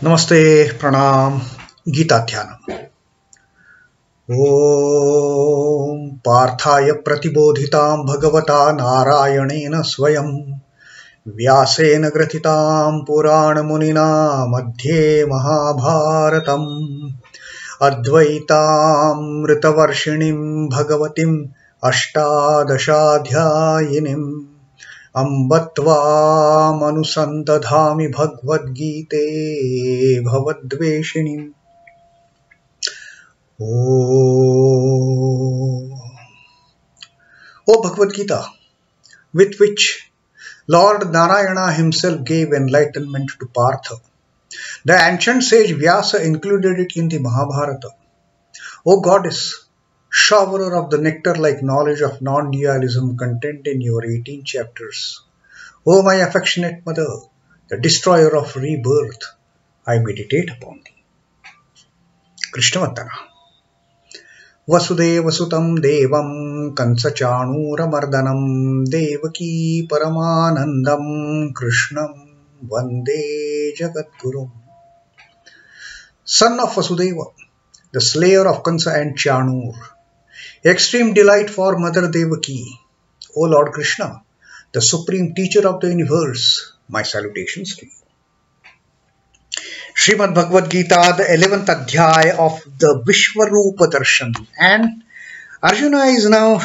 नमस्ते प्रणाम गीता ध्यानम। ओम पार्थाय प्रतिबोधितां भगवता नारायणेन स्वयं व्यासेन ग्रथितां पुराणमुनिना मध्ये महाभारतम् अद्वैतामृतवर्षिणीं भगवतीम् अष्टादशाध्यायिनीम् अम्ब त्वामनुसन्दधामि भगवद्गीते भवद्वेषिणीम्। O Bhagavad Gita, with which Lord Narayana himself gave enlightenment to Partha, the ancient sage Vyasa included it in the Mahabharata. O Goddess, showerer of the nectar-like knowledge of non-dualism contained in your 18 chapters. O my affectionate mother, the destroyer of rebirth, I meditate upon thee. Krishnavardhana. Vasudeva sutam devam kansa-chanūra-mardanam devaki paramanandam krishnam vande jagadgurum. Son of Vasudeva, the slayer of Kansa and Chanur, extreme delight for Mother Devaki, O Lord Krishna, the supreme teacher of the universe, my salutations to you. Srimad Bhagavad Gita, the 11th adhyaya of the Vishwarupa Darshana. And Arjuna is now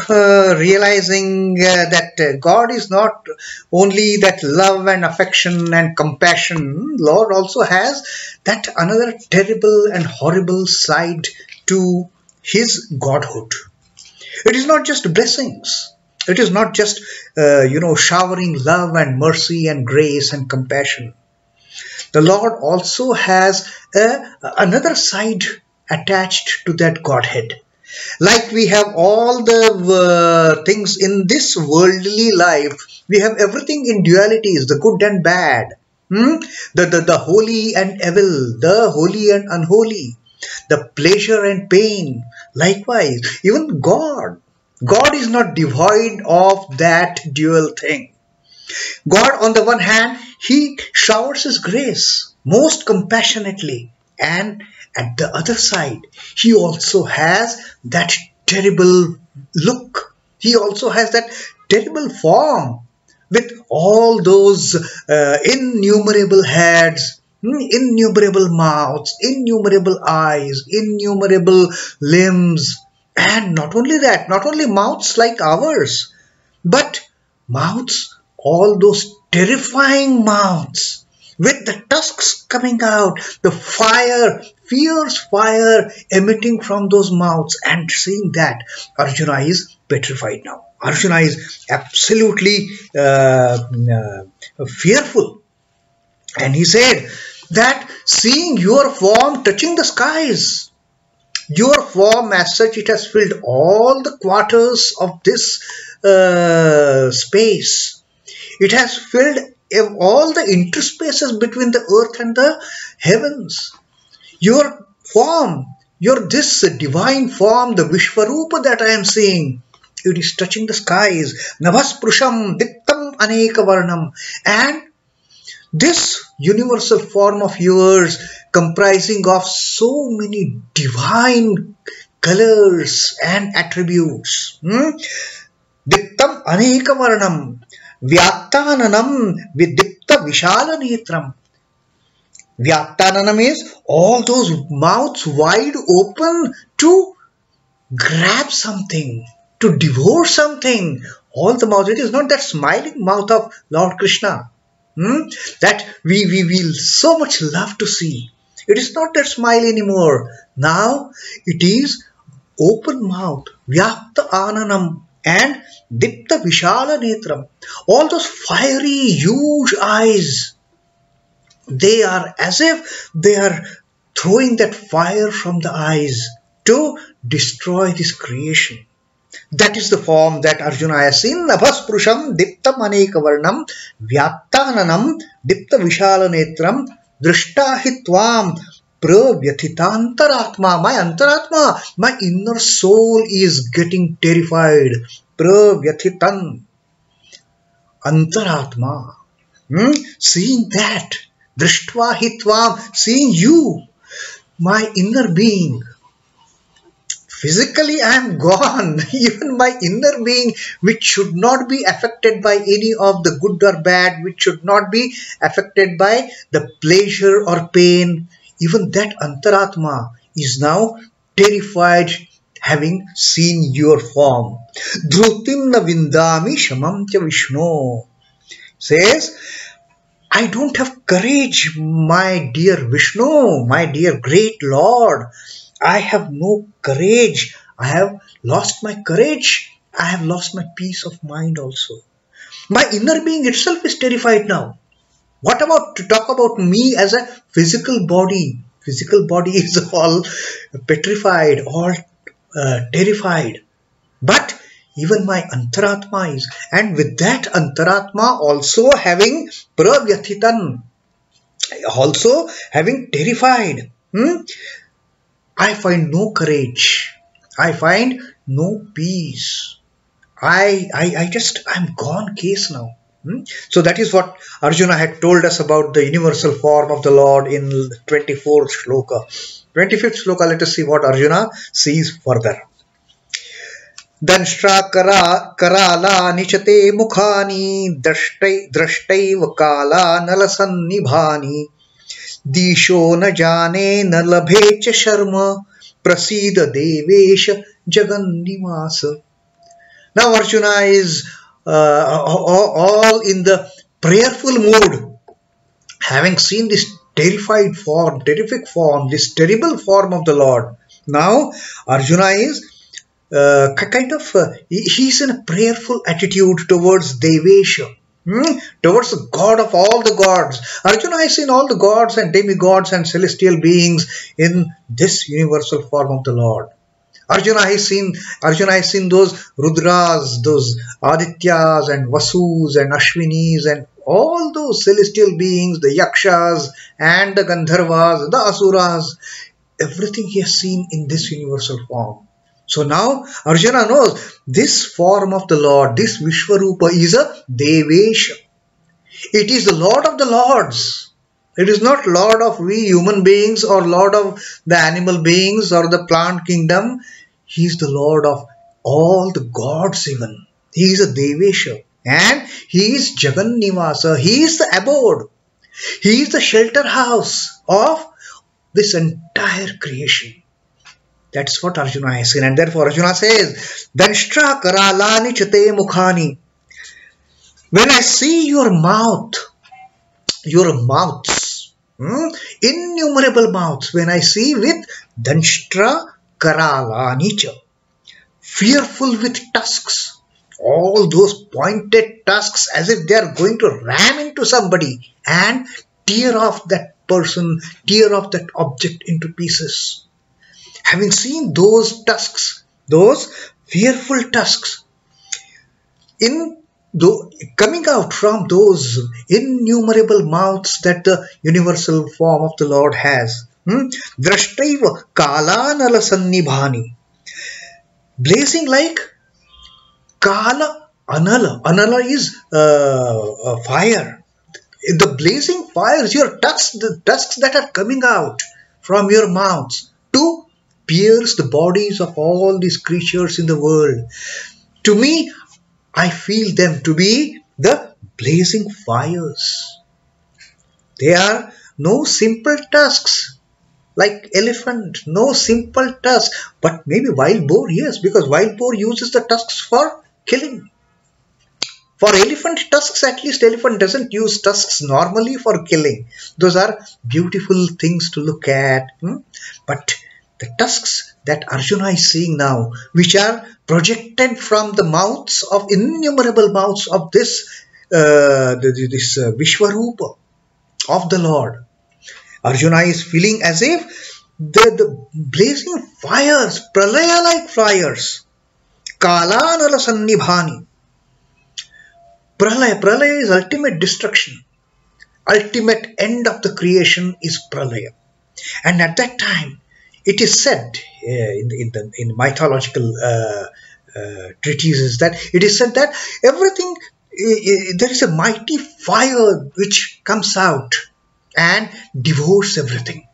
realizing that God is not only that love and affection and compassion. Lord also has that another terrible and horrible side to his godhood. It is not just blessings. It is not just, showering love and mercy and grace and compassion. The Lord also has another side attached to that Godhead. Like we have all the things in this worldly life, we have everything in dualities, the good and bad, the holy and evil, the holy and unholy, the pleasure and pain. Likewise, even God is not devoid of that dual thing. God, on the one hand, he showers his grace most compassionately, and at the other side, he also has that terrible look. He also has that terrible form with all those innumerable heads, innumerable mouths, innumerable eyes, innumerable limbs. And not only that, not only mouths like ours, but mouths, all those terrifying mouths with the tusks coming out, the fire, fierce fire emitting from those mouths. And seeing that, Arjuna is petrified now. Arjuna is absolutely fearful. And he said that seeing your form touching the skies, your form as such, it has filled all the quarters of this space. It has filled all the interspaces between the earth and the heavens. Your form, this divine form, the Vishwarupa that I am seeing, it is touching the skies. Navas-prusham diktam aneka-varnam. And this universal form of yours, comprising of so many divine colors and attributes. Diktam aneka-varnam. Vyattananam vidipta vishala netram. Vyattananam is all those mouths wide open to grab something, to devour something. All the mouths. It is not that smiling mouth of Lord Krishna that we will so much love to see. It is not that smile anymore. Now it is open mouth. Vyakta ananam and dipta vishala netram. All those fiery, huge eyes, they are as if they are throwing that fire from the eyes to destroy this creation. That is the form that Arjuna has seen. Nabhas-prusham diptam aneka-varnam vyattananam dipta vishala netram dṛiṣhṭvaiva pravyathitantaratma. My antaratma, my inner soul is getting terrified. Pravyathitan antaratma. Seeing that, dṛiṣhṭvā hi tvam, seeing you, my inner being. Physically I am gone, even my inner being, which should not be affected by any of the good or bad, which should not be affected by the pleasure or pain, even that antaratma is now terrified having seen your form. Dhrutim na vindami shamam cha Vishnu. Says, I don't have courage, my dear Vishnu, my dear great Lord. I have no courage. I have lost my courage. I have lost my peace of mind also. My inner being itself is terrified now. What about to talk about me as a physical body? Physical body is all petrified, all terrified. But even my antaratma is. And with that antaratma also having pravyathitan, also having terrified. I find no courage. I find no peace. I'm gone case now. So that is what Arjuna had told us about the universal form of the Lord in 24th Shloka. 25th Shloka, let us see what Arjuna sees further. danṣhṭrā-karālāni mukhāni dṛiṣhṭvaiva kālānala-sannibhāni diśho na jāne na labhe śharma prasīda deveśha jagan-nivāsa. Now Arjuna is all in the prayerful mood, having seen this terrified form, terrific form, this terrible form of the Lord. Now Arjuna is he's in a prayerful attitude towards deveśha, towards the God of all the gods. Arjuna has seen all the gods and demigods and celestial beings in this universal form of the Lord. Arjuna has seen those Rudras, those Adityas and Vasus and Ashwinis and all those celestial beings, the Yakshas and the Gandharvas, the Asuras. Everything he has seen in this universal form. So now Arjuna knows this form of the Lord, this Vishwarupa, is a deveśha. It is the Lord of the Lords. It is not Lord of we human beings or Lord of the animal beings or the plant kingdom. He is the Lord of all the gods even. He is a deveśha. And he is jagan-nivāsa. He is the abode. He is the shelter house of this entire creation. That's what Arjuna has seen. And therefore Arjuna says, danṣhṭrā-karālāni mukhāni. When I see your mouth, your mouths, innumerable mouths, when I see with danṣhṭrā-karālāni, fearful with tusks, all those pointed tusks as if they are going to ram into somebody and tear off that person, tear off that object into pieces. Having seen those tusks, those fearful tusks, coming out from those innumerable mouths that the universal form of the Lord has, dṛiṣhṭvaiva kālānala-sannibhāni, blazing like kālānala. Anala is fire. The blazing fires, your tusks, the tusks that are coming out from your mouths to pierce the bodies of all these creatures in the world. To me, I feel them to be the blazing fires. They are no simple tusks like elephant, no simple tusk, but maybe wild boar, yes, because wild boar uses the tusks for killing. For elephant tusks, at least elephant doesn't use tusks normally for killing. Those are beautiful things to look at. But the tusks that Arjuna is seeing now, which are projected from the mouths of innumerable mouths of this Vishwarupa of the Lord, Arjuna is feeling as if the blazing fires, Pralaya-like fires, kālānala-sannibhāni. Pralaya is ultimate destruction. Ultimate end of the creation is Pralaya. And at that time, it is said in mythological treatises that it is said that everything, there is a mighty fire which comes out and devours everything.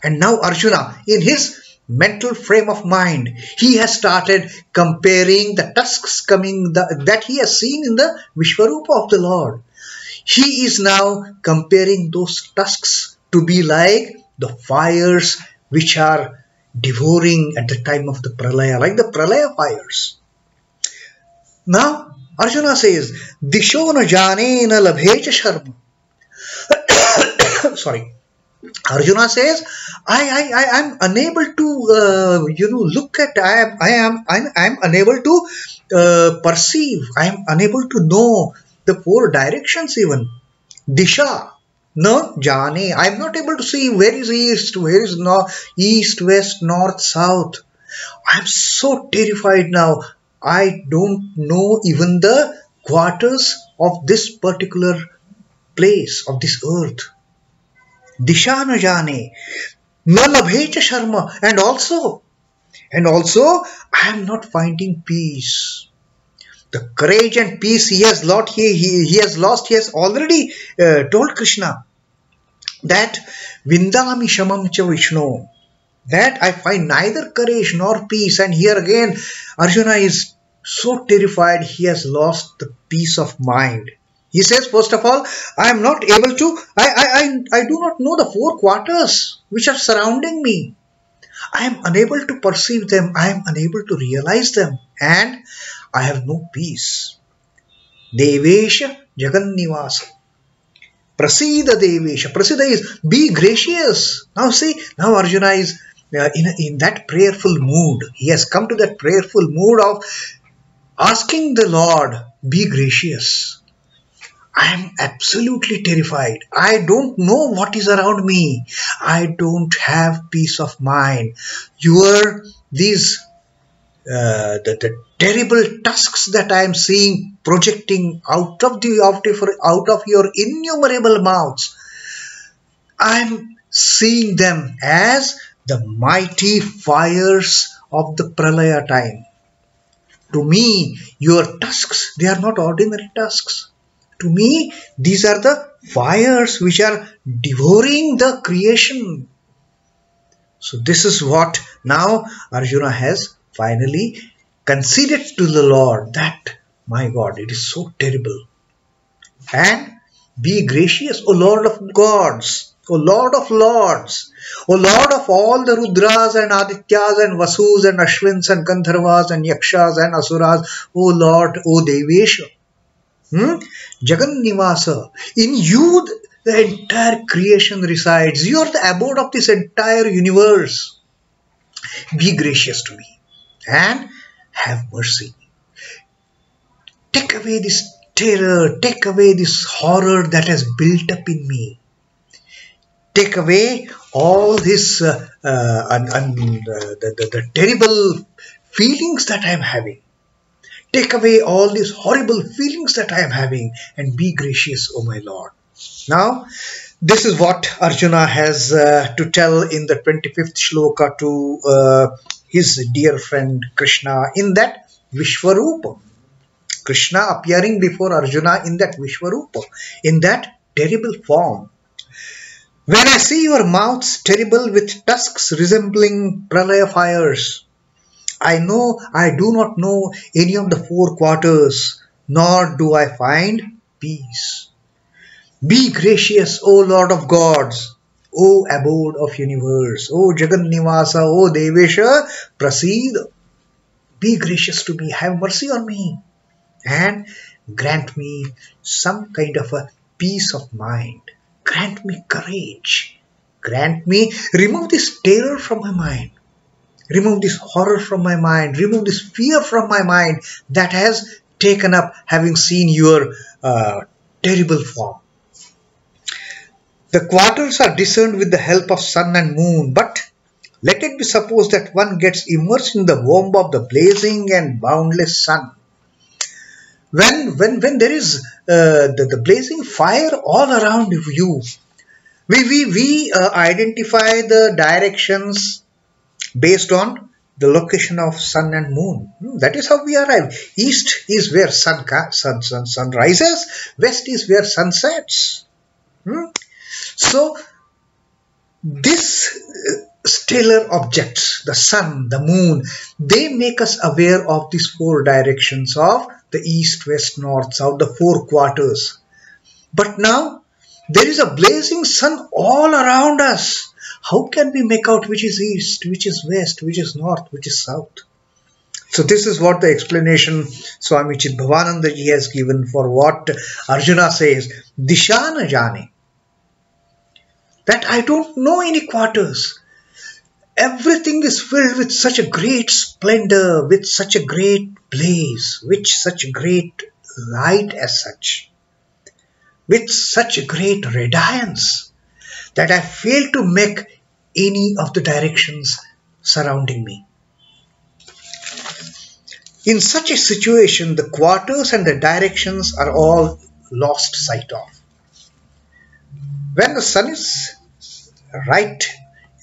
And now Arjuna, in his mental frame of mind, he has started comparing the tusks that he has seen in the Vishwarupa of the Lord. He is now comparing those tusks to be like the fires which are devouring at the time of the Pralaya, like the Pralaya-fires. Now Arjuna says, diśho na jāne na labhe śharma. Sorry. Arjuna says, I am unable to look at. I am unable to perceive. I am unable to know the four directions even. Diśha, no jāne. I am not able to see where is east, where is east, west, north, south. I am so terrified now. I don't know even the quarters of this particular place, of this earth. Diśha na jāne, na labhe śharma, and also I am not finding peace. The courage and peace he has lost. He has already told Krishna that vindami shamam cha Vishnu, that I find neither courage nor peace. And here again Arjuna is so terrified, he has lost the peace of mind. He says, first of all, I am not able to, I do not know the four quarters which are surrounding me. I am unable to perceive them. I am unable to realize them. And I have no peace. Deveśha, jagan-nivāsa. Prasīda deveśha. Prasīda is, be gracious. Now see, now Arjuna is in that prayerful mood. He has come to that prayerful mood of asking the Lord, be gracious. I am absolutely terrified. I don't know what is around me. I don't have peace of mind. These the terrible tusks that I am seeing projecting out of your innumerable mouths. I am seeing them as the mighty fires of the Pralaya time. To me, your tusks, they are not ordinary tusks. To me, these are the fires which are devouring the creation. So this is what now Arjuna has finally conceded to the Lord, that, my God, it is so terrible. And be gracious, O Lord of gods, O Lord of lords, O Lord of all the Rudras and Adityas and Vasus and Ashwins and Gandharvas and Yakshas and Asuras, O Lord, O deveśha. Jagan-nivāsa, in you the entire creation resides. You are the abode of this entire universe. Be gracious to me and have mercy. Take away this terror, take away this horror that has built up in me. Take away all this the terrible feelings that I am having. Take away all these horrible feelings that I am having and be gracious, O my Lord. Now, this is what Arjuna has to tell in the 25th Shloka to his dear friend Krishna in that Vishwarupa. Krishna appearing before Arjuna in that Vishwarupa, in that terrible form. When I see your mouths terrible with tusks resembling Pralaya-fires, I do not know any of the four quarters, nor do I find peace. Be gracious, O Lord of gods, O abode of universe, O jagan-nivāsa, O deveśha, prasīda. Be gracious to me, have mercy on me, and grant me some kind of a peace of mind. Grant me courage. Grant me, remove this terror from my mind. Remove this horror from my mind. Remove this fear from my mind that has taken up having seen your terrible form. The quarters are discerned with the help of sun and moon, but let it be supposed that one gets immersed in the womb of the blazing and boundless sun. When there is the blazing fire all around you, we identify the directions based on the location of sun and moon. That is how we arrive. East is where sun rises, west is where sun sets. So this stellar objects, the sun, the moon, they make us aware of these four directions of the east, west, north, south, the four quarters. But now there is a blazing sun all around us. How can we make out which is east, which is west, which is north, which is south? So this is what the explanation Swami Chidbhavananda ji has given for what Arjuna says, diśho na jāne. That I don't know any quarters. Everything is filled with such a great splendor, with such a great blaze, with such great light as such, with such a great radiance, that I fail to make any of the directions surrounding me. In such a situation, the quarters and the directions are all lost sight of. When the sun is right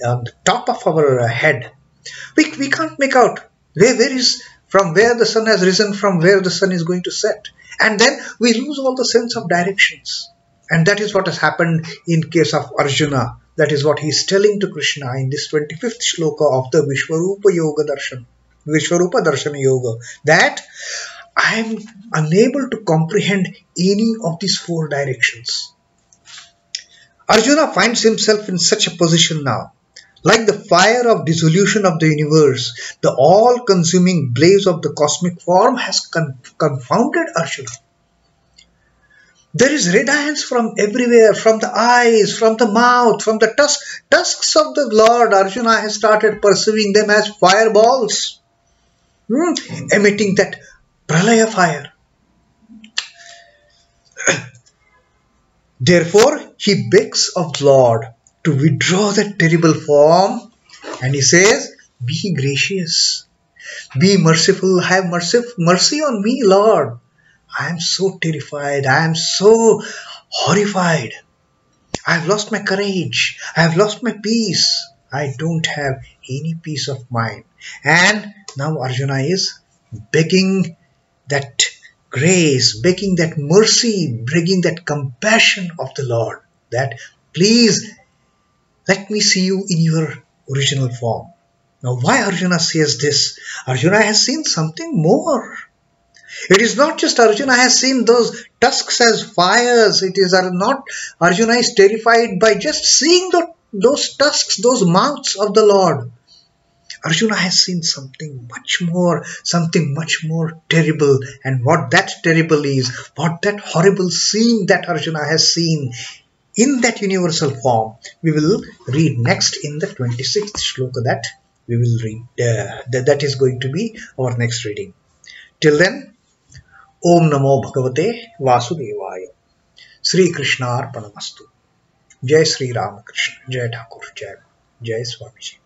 on the top of our head, we can't make out from where the sun has risen, from where the sun is going to set. And then we lose all the sense of directions. And that is what has happened in case of Arjuna. That is what he is telling to Krishna in this 25th shloka of the Vishwarupa Darshana Yoga, that I am unable to comprehend any of these four directions. Arjuna finds himself in such a position now. Like the fire of dissolution of the universe, the all-consuming blaze of the cosmic form has confounded Arjuna. There is radiance from everywhere, from the eyes, from the mouth, from the tusks of the Lord. Arjuna has started perceiving them as fireballs, emitting that Pralaya-fire. Therefore, he begs of the Lord to withdraw that terrible form, and he says, be gracious, be merciful, have mercy on me, Lord. I am so terrified, I am so horrified. I have lost my courage, I have lost my peace. I don't have any peace of mind. And now Arjuna is begging that grace, begging that mercy, begging that compassion of the Lord, that please let me see you in your original form. Now why Arjuna says this? Arjuna has seen something more. It is not just Arjuna has seen those tusks as fires. It is not Arjuna is terrified by just seeing those tusks, those mouths of the Lord. Arjuna has seen something much more terrible. And what that terrible is, what that horrible scene that Arjuna has seen in that universal form, we will read next in the 26th shloka that we will read. That is going to be our next reading. Till then, Om Namo Bhagavate Vasudevaya. Sri Krishna Arpanamastu. Jai Sri Ramakrishna. Jai Thakur. Jai Swamiji.